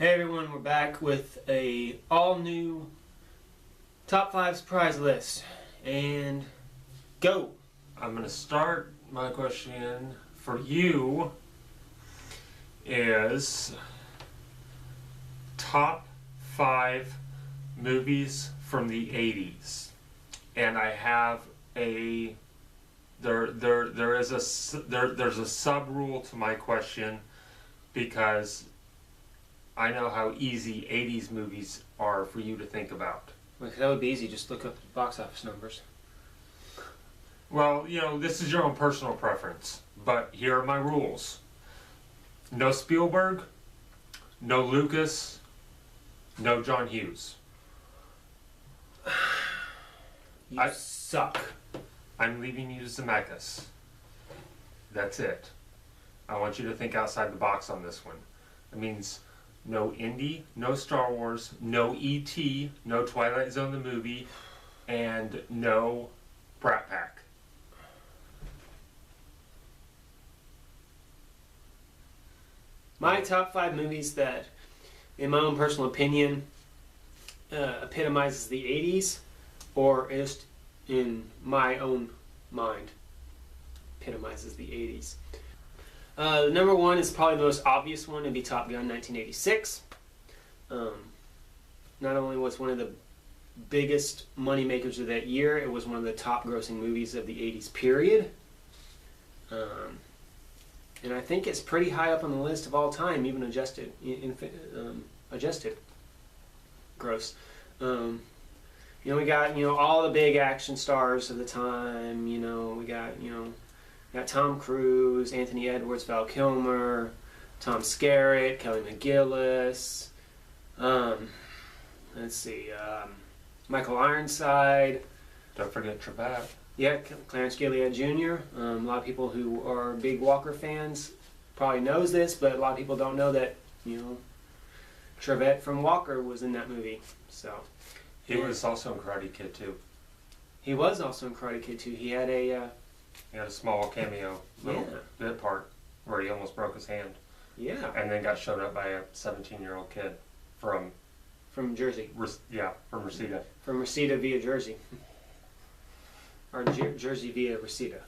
Hey everyone, we're back with a all-new top 5 surprise list. And go! I'm going to start. My question for you is top 5 movies from the 80s. And I have a there's a sub rule to my question because I know how easy 80s movies are for you to think about. Well, that would be easy, just look up the box office numbers. Well, you know, this is your own personal preference, but here are my rules. No Spielberg, no Lucas, no John Hughes. You suck. I'm leaving you Zemeckis. That's it. I want you to think outside the box on this one. It means no Indy, no Star Wars, no E.T., no Twilight Zone the movie, and no Brat Pack. My top 5 movies that, in my own personal opinion, epitomizes the 80s, or just in my own mind, epitomizes the 80s. Number 1 is probably the most obvious one. It'd be Top Gun 1986. Not only was one of the biggest money makers of that year, it was one of the top grossing movies of the 80s period. And I think it's pretty high up on the list of all time, even adjusted gross. You know, we got, you know, all the big action stars of the time. You know, we got, you know, got Tom Cruise, Anthony Edwards, Val Kilmer, Tom Skerritt, Kelly McGillis. Let's see, Michael Ironside. Don't forget Trebek. Yeah, Clarence Gilead Jr. A lot of people who are big Walker fans probably knows this, but a lot of people don't know that, you know, Trevette from Walker was in that movie. So He was also in Karate Kid too. He was also in Karate Kid too. He had a He had a small cameo, little bit part, where he almost broke his hand. Yeah. And then got showed up by a 17-year-old kid from Jersey. From Reseda. From Reseda via Jersey. Or Jersey via Reseda.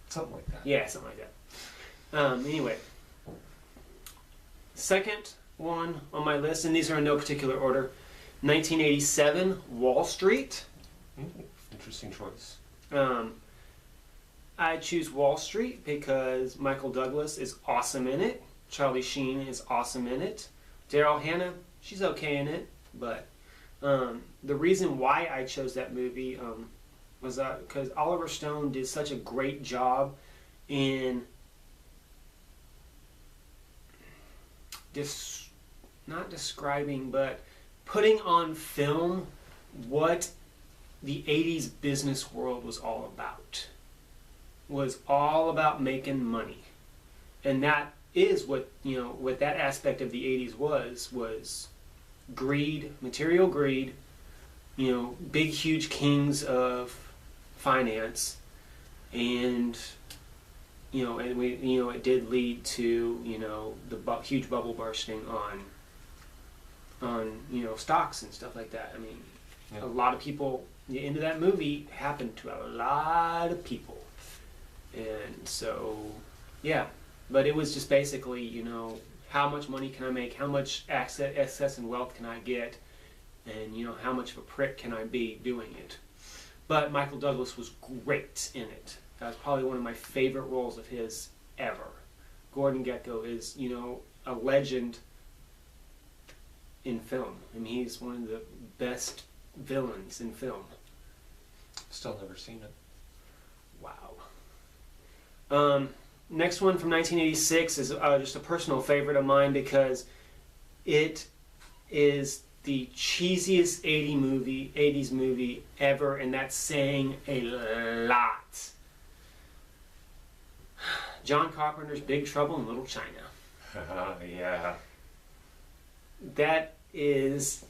Something like that. Yeah, something like that. Anyway. Second one on my list, and these are in no particular order. 1987, Wall Street. Interesting choice. I choose Wall Street because Michael Douglas is awesome in it. Charlie Sheen is awesome in it. Daryl Hannah, she's okay in it. But the reason why I chose that movie was because Oliver Stone did such a great job in not describing, but putting on film what the 80s business world was all about. Was all about making money. And that is what, you know, what that aspect of the 80s was greed, material greed, you know, big huge kings of finance, and you know, and we, you know, it did lead to, you know, the huge bubble bursting on you know, stocks and stuff like that. I mean, a lot of people, the end of that movie happened to a lot of people. And so, yeah, but it was just basically, you know, how much money can I make, how much access and wealth can I get, and, you know, how much of a prick can I be doing it. But Michael Douglas was great in it. That was probably one of my favorite roles of his ever. Gordon Gekko is, you know, a legend in film. I mean, he's one of the best villains in film. Still never seen it. Wow. Next one from 1986 is just a personal favorite of mine because it is the cheesiest 80s movie ever, and that's saying a lot. John Carpenter's Big Trouble in Little China. Yeah. That is,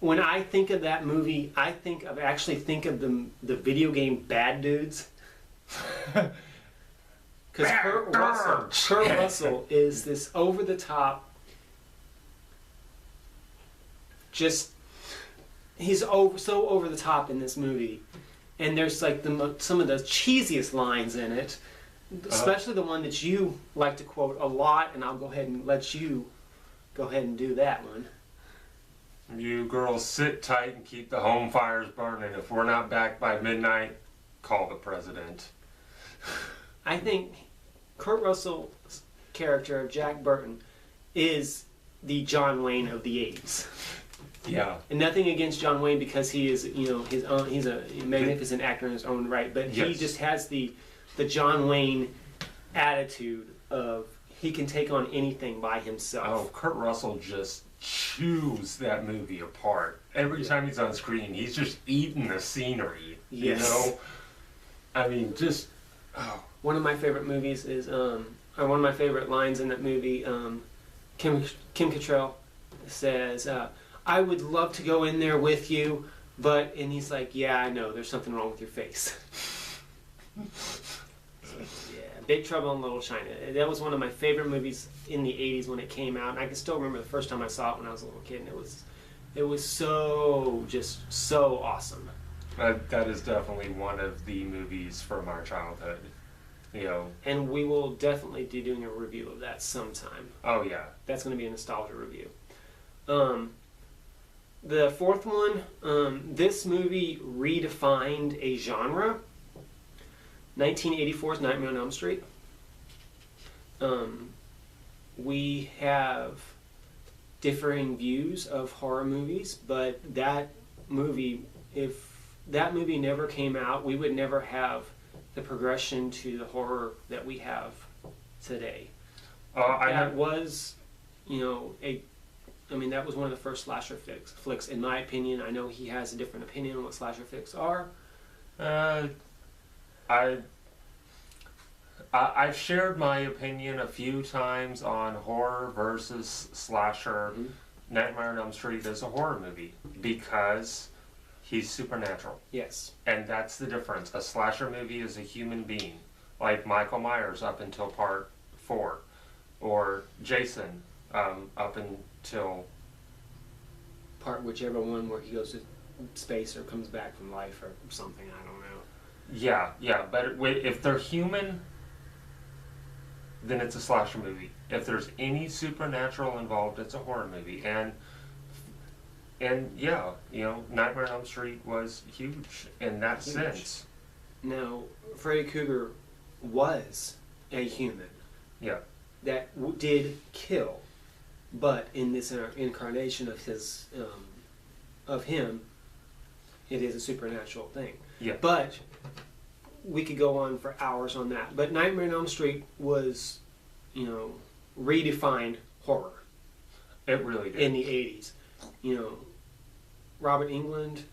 when I think of that movie, I think of the video game Bad Dudes. Because Kurt Russell is this over-the-top just he's so over the top in this movie, and there's like some of the cheesiest lines in it, especially the one that you like to quote a lot, and I'll go ahead and let you go ahead and do that one. You girls sit tight and keep the home fires burning. If we're not back by midnight, call the president. I think Kurt Russell's character of Jack Burton is the John Wayne of the 80s. Yeah. And nothing against John Wayne, because he is, his own, he's a magnificent actor in his own right, but he just has the John Wayne attitude of he can take on anything by himself. Oh, Kurt Russell just chews that movie apart. Every time he's on screen, he's just eating the scenery. Yes. You know? I mean, just... Oh. One of my favorite movies is, or one of my favorite lines in that movie, Kim Cattrall says, I would love to go in there with you, and he's like, yeah, I know, there's something wrong with your face. Yeah, Big Trouble in Little China. That was one of my favorite movies in the 80s when it came out, and I can still remember the first time I saw it when I was a little kid, and it was so awesome. That is definitely one of the movies from our childhood. You know. And we will definitely be doing a review of that sometime. Oh yeah. That's going to be a nostalgia review. The fourth one, this movie redefined a genre. 1984's Nightmare on Elm Street. We have differing views of horror movies, but that movie, if that movie never came out, we would never have the progression to the horror that we have today. That was one of the first slasher flicks, in my opinion. I know he has a different opinion on what slasher flicks are. I've shared my opinion a few times on horror versus slasher. Mm-hmm. Nightmare on Elm Street is a horror movie because he's supernatural. Yes. And that's the difference. A slasher movie is a human being, like Michael Myers up until part 4, or Jason up until whichever one where he goes to space or comes back from life or something. I don't know. Yeah. But if they're human, then it's a slasher movie. If there's any supernatural involved, it's a horror movie. And yeah, Nightmare on Elm Street was huge in that sense. Now, Freddy Krueger was a human. Yeah. That did kill, but in this incarnation of his, of him, it is a supernatural thing. Yeah. But we could go on for hours on that. But Nightmare on Elm Street was, redefined horror. It really did. In the 80s. Robert Englund,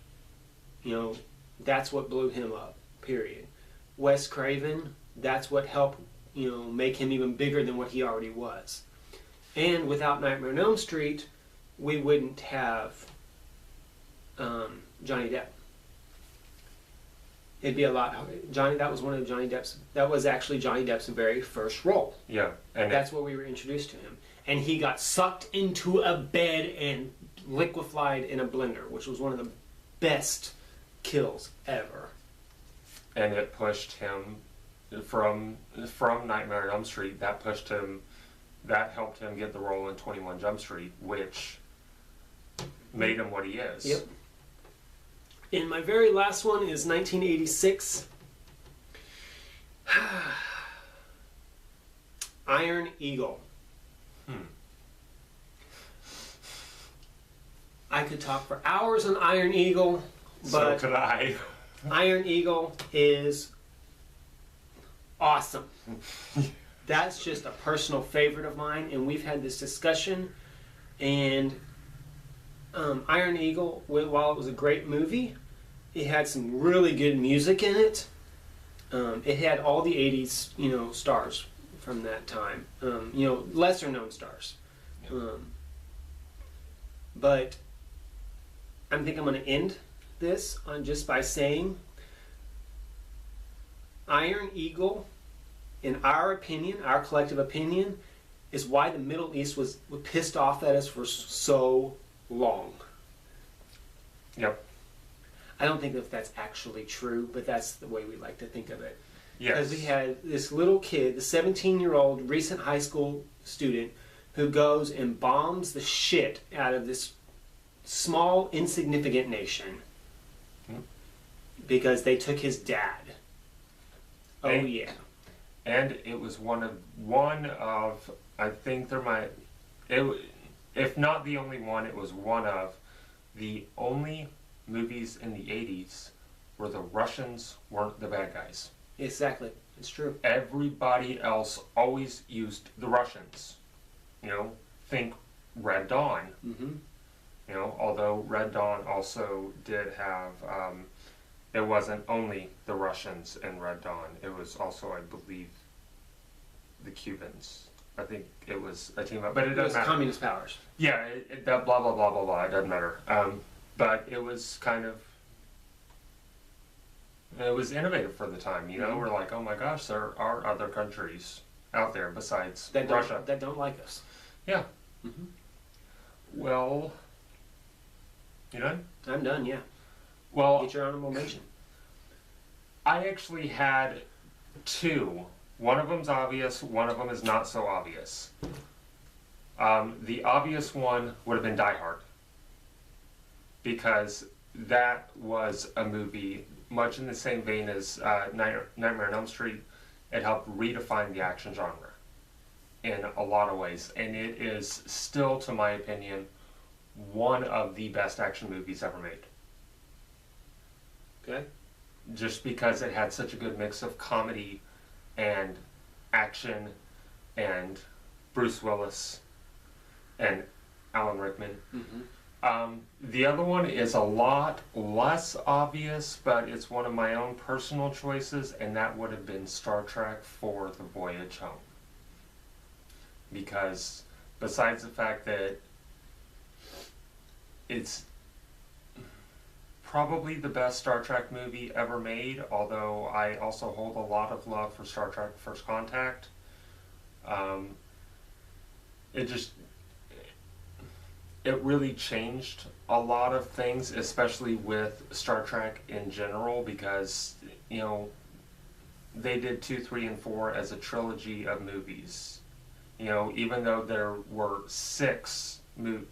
that's what blew him up, period. Wes Craven, that's what helped, make him even bigger than what he already was. And without Nightmare on Elm Street, we wouldn't have Johnny Depp. It'd be a lot. That was actually Johnny Depp's very first role. Yeah. And that's what we were introduced to him. And he got sucked into a bed and liquefied in a blender, which was one of the best kills ever. And it pushed him from Nightmare on Elm Street. That helped him get the role in 21 Jump Street, which made him what he is. Yep. And my very last one is 1986. Iron Eagle. I could talk for hours on Iron Eagle, but so could I. Iron Eagle is awesome. That's just a personal favorite of mine, and we've had this discussion. And Iron Eagle, while it was a great movie, it had some really good music in it. It had all the 80s, stars from that time. Lesser known stars. But I think I'm going to end this just by saying Iron Eagle, in our opinion, our collective opinion, is why the Middle East was pissed off at us for so long. Yep. I don't think that that's actually true, but that's the way we like to think of it. Yes. Because we had this little kid, the 17-year-old recent high school student, who goes and bombs the shit out of this small, insignificant nation because they took his dad. Oh, yeah. And it was one of I think there might, if not the only one, it was one of the only movies in the 80s where the Russians weren't the bad guys. Exactly. It's true. Everybody else always used the Russians. You know, think Red Dawn. Mm-hmm. You know, although Red Dawn also did have, it wasn't only the Russians in Red Dawn. It was also, I believe, the Cubans. I think it was a team up, but it doesn't matter. Communist powers. Yeah, that blah, blah, blah, blah, blah. It doesn't matter. But it was kind of, it was innovative for the time, you know? Mm-hmm. We're like, oh my gosh, there are other countries out there besides that Russia. That don't like us. Yeah. Mm-hmm. Well, you done? I'm done, yeah. Well, Get your honorable mention. I actually had two. One of them's obvious, one of them is not so obvious. The obvious one would have been Die Hard. Because that was a movie much in the same vein as Nightmare on Elm Street. It helped redefine the action genre in a lot of ways. And it is still, to my opinion, one of the best action movies ever made. Okay. Just because it had such a good mix of comedy and action and Bruce Willis and Alan Rickman. Mm-hmm. The other one is a lot less obvious, but it's one of my own personal choices, and that would have been Star Trek for The Voyage Home. Because besides the fact that it's probably the best Star Trek movie ever made, although I also hold a lot of love for Star Trek First Contact. It really changed a lot of things, especially with Star Trek in general, because, you know, they did 2, 3, and 4 as a trilogy of movies. You know, even though there were 6 and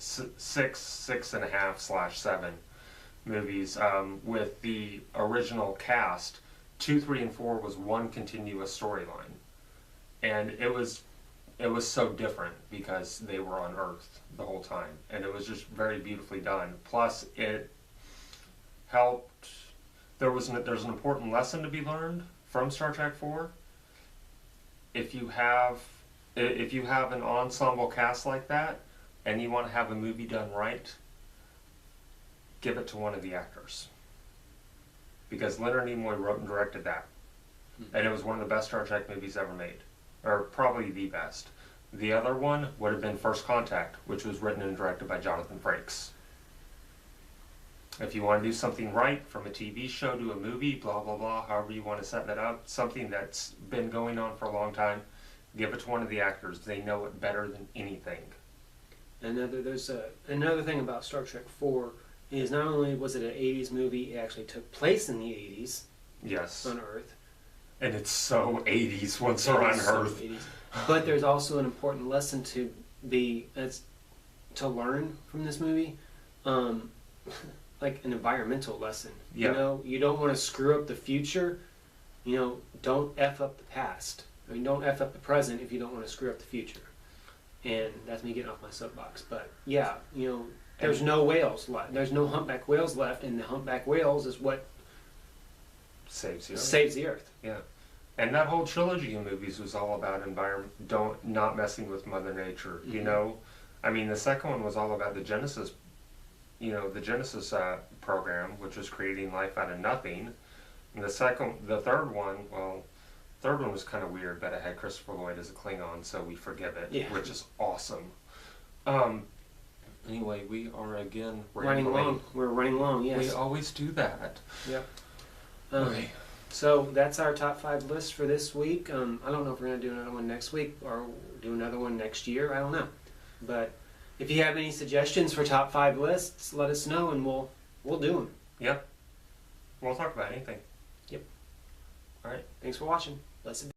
a half / 7 movies with the original cast, 2, 3, and 4 was one continuous storyline, and it was so different because they were on Earth the whole time, and it was just very beautifully done. Plus, it helped. There's an important lesson to be learned from Star Trek 4. If you have an ensemble cast like that, and you want to have a movie done right, give it to one of the actors. Because Leonard Nimoy wrote and directed that. And it was one of the best Star Trek movies ever made. Or probably the best. The other one would have been First Contact, which was written and directed by Jonathan Frakes. If you want to do something right, from a TV show to a movie, blah, blah, blah, however you want to set that up, something that's been going on for a long time, give it to one of the actors. They know it better than anything. Another thing about Star Trek 4 is not only was it an 80s movie, it actually took place in the 80s. Yes. On Earth. And it's so 80s once they're on Earth. 80s. But there's also an important lesson to learn from this movie, like an environmental lesson. Yeah. You know, you don't want to screw up the future. You know, don't F up the past. I mean, don't F up the present if you don't want to screw up the future. And that's me getting off my soapbox. But yeah, you know, there's no whales left. There's no humpback whales left, and the humpback whales is what saves the Earth. Yeah. And that whole trilogy of movies was all about not messing with Mother Nature. Mm-hmm. You know, I mean, the second one was all about the Genesis program, which was creating life out of nothing. And the third one was kind of weird, but it had Christopher Lloyd as a Klingon, so we forgive it, which is awesome. Anyway, we are again running long. We're running long. Yes, we always do that. Yep. Okay. So that's our top 5 list for this week. I don't know if we're going to do another one next week or do another one next year. I don't know. But if you have any suggestions for top 5 lists, let us know and we'll we'll do them. Yep. We'll talk about anything. Yep. All right. Thanks for watching. Blessed be.